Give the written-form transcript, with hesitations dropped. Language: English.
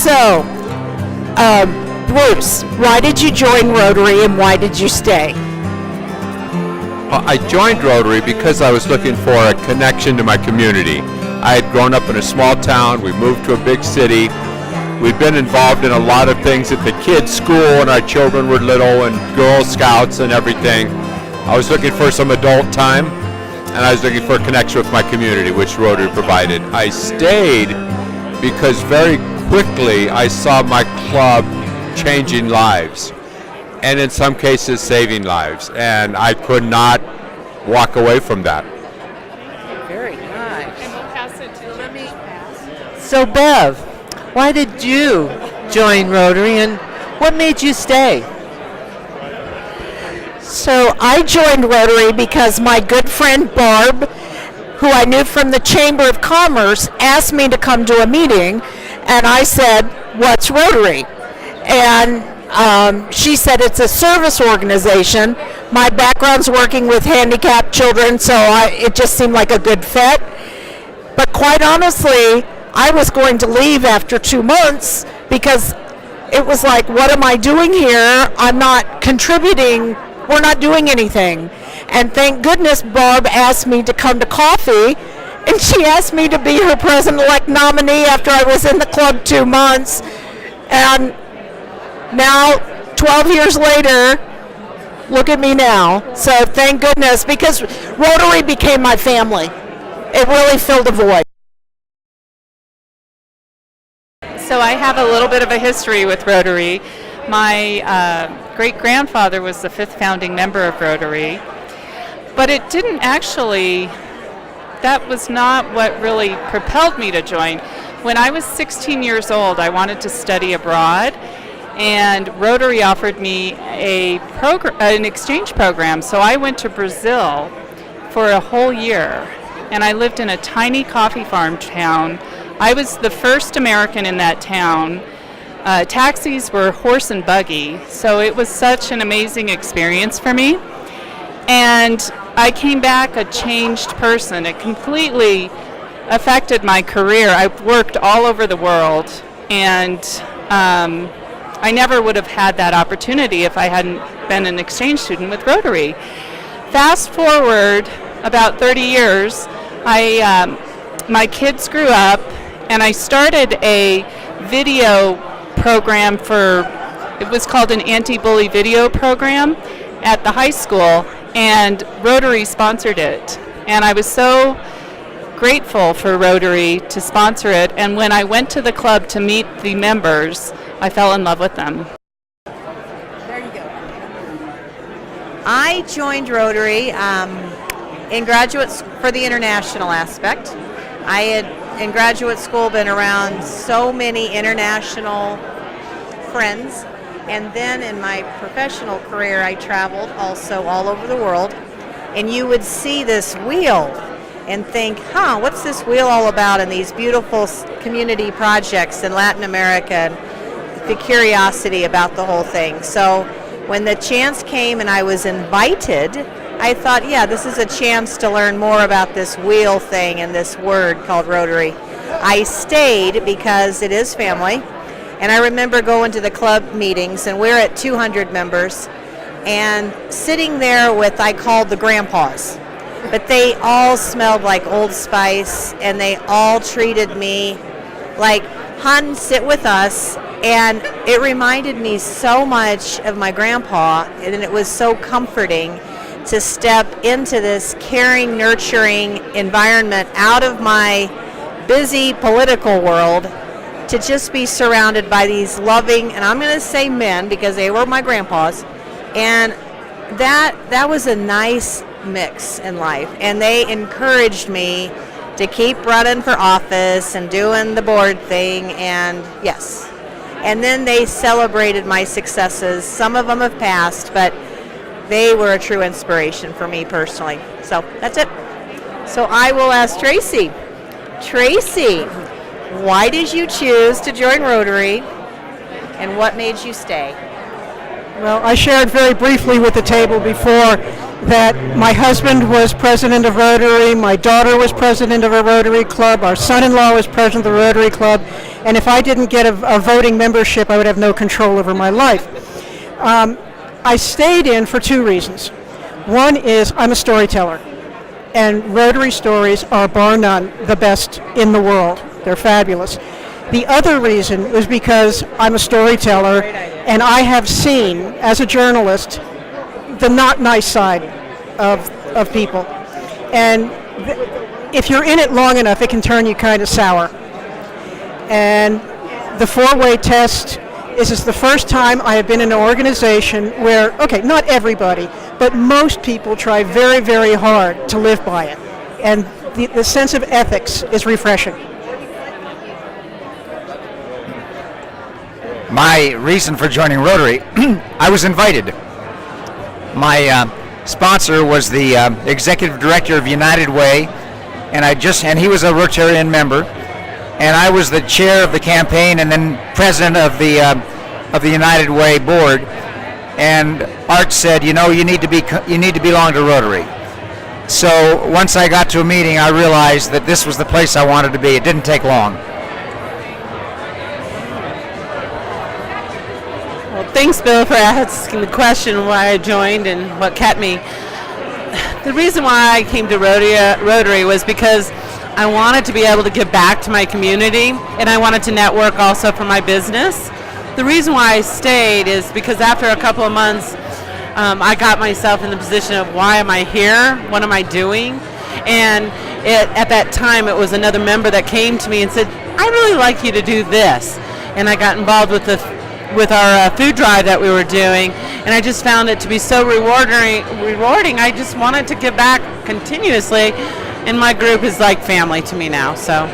So, Bruce, why did you join Rotary and why did you stay? Well, I joined Rotary because I was looking for a connection to my community. I had grown up in a small town. We moved to a big city. We've been involved in a lot of things at the kids' school when our children were little, and Girl Scouts and everything. I was looking for some adult time, and I was looking for a connection with my community, which Rotary provided. I stayed because very quickly I saw my club changing lives, and in some cases saving lives, and I could not walk away from that. Very nice. And we'll pass it to let me pass. So Bev, why did you join Rotary and what made you stay? So I joined Rotary because my good friend Barb, who I knew from the Chamber of Commerce, asked me to come to a meeting, and I said, "What's Rotary?" And she said it's a service organization. My background's working with handicapped children, so it just seemed like a good fit. But quite honestly, I was going to leave after 2 months because it was like, what am I doing here? I'm not contributing. We're not doing anything. And thank goodness Barb asked me to come to coffee, and she asked me to be her president-elect nominee after I was in the club 2 months. And now, 12 years later, look at me now. So thank goodness, because Rotary became my family. It really filled a void. So I have a little bit of a history with Rotary. My great-grandfather was the 5th founding member of Rotary, but it didn't actually, that was not what really propelled me to join. When I was 16 years old, I wanted to study abroad, and Rotary offered me an exchange program. So I went to Brazil for a whole year, and I lived in a tiny coffee farm town. I was the first American in that town. Taxis were horse and buggy, so it was such an amazing experience for me. And I came back a changed person. It completely affected my career. I've worked all over the world, and I never would have had that opportunity if I hadn't been an exchange student with Rotary. Fast forward about 30 years, my kids grew up, and I started a video program it was called an anti-bully video program at the high school, and Rotary sponsored it. And I was so grateful for Rotary to sponsor it, and when I went to the club to meet the members, I fell in love with them. There you go. I joined Rotary in graduate for the international aspect. I had in graduate school been around so many international friends, and then in my professional career I traveled also all over the world, and you would see this wheel and think, what's this wheel all about, and these beautiful community projects in Latin America, and the curiosity about the whole thing. So when the chance came and I was invited, I thought, this is a chance to learn more about this wheel thing and this word called Rotary. I stayed because it is family, and I remember going to the club meetings, and we're at 200 members, and sitting there with, I called the grandpas, but they all smelled like Old Spice, and they all treated me like, "Hun, sit with us," and it reminded me so much of my grandpa, and it was so comforting to step into this caring, nurturing environment out of my busy political world, to just be surrounded by these loving, and I'm going to say men because they were my grandpas, and that was a nice mix in life, and they encouraged me to keep running for office and doing the board thing, and yes. And then they celebrated my successes. Some of them have passed, but they were a true inspiration for me personally. So that's it. So I will ask Tracey. Tracey, why did you choose to join Rotary, and what made you stay? Well, I shared very briefly with the table before that my husband was president of Rotary, my daughter was president of a Rotary club, our son-in-law was president of the Rotary club, and if I didn't get a voting membership, I would have no control over my life. I stayed in for two reasons. One is I'm a storyteller, and Rotary stories are bar none the best in the world. They're fabulous. The other reason was because I'm a storyteller, and I have seen, as a journalist, the not nice side of people. And if you're in it long enough, it can turn you kind of sour. And the four-way test is the first time I have been in an organization where, okay, not everybody, but most people try very, very hard to live by it. And the sense of ethics is refreshing. My reason for joining Rotary, I was invited. My sponsor was the executive director of United Way, and he was a Rotarian member, and I was the chair of the campaign and then president of the United Way board. And Art said, you need to belong to Rotary. So once I got to a meeting, I realized that this was the place I wanted to be. It didn't take long. Thanks, Bill, for asking the question why I joined and what kept me. The reason why I came to Rotary was because I wanted to be able to give back to my community, and I wanted to network also for my business. The reason why I stayed is because after a couple of months, I got myself in the position of why am I here? What am I doing? And at that time, it was another member that came to me and said, I'd really like you to do this. And I got involved with our food drive that we were doing, and I just found it to be so rewarding. I just wanted to give back continuously, and my group is like family to me now. So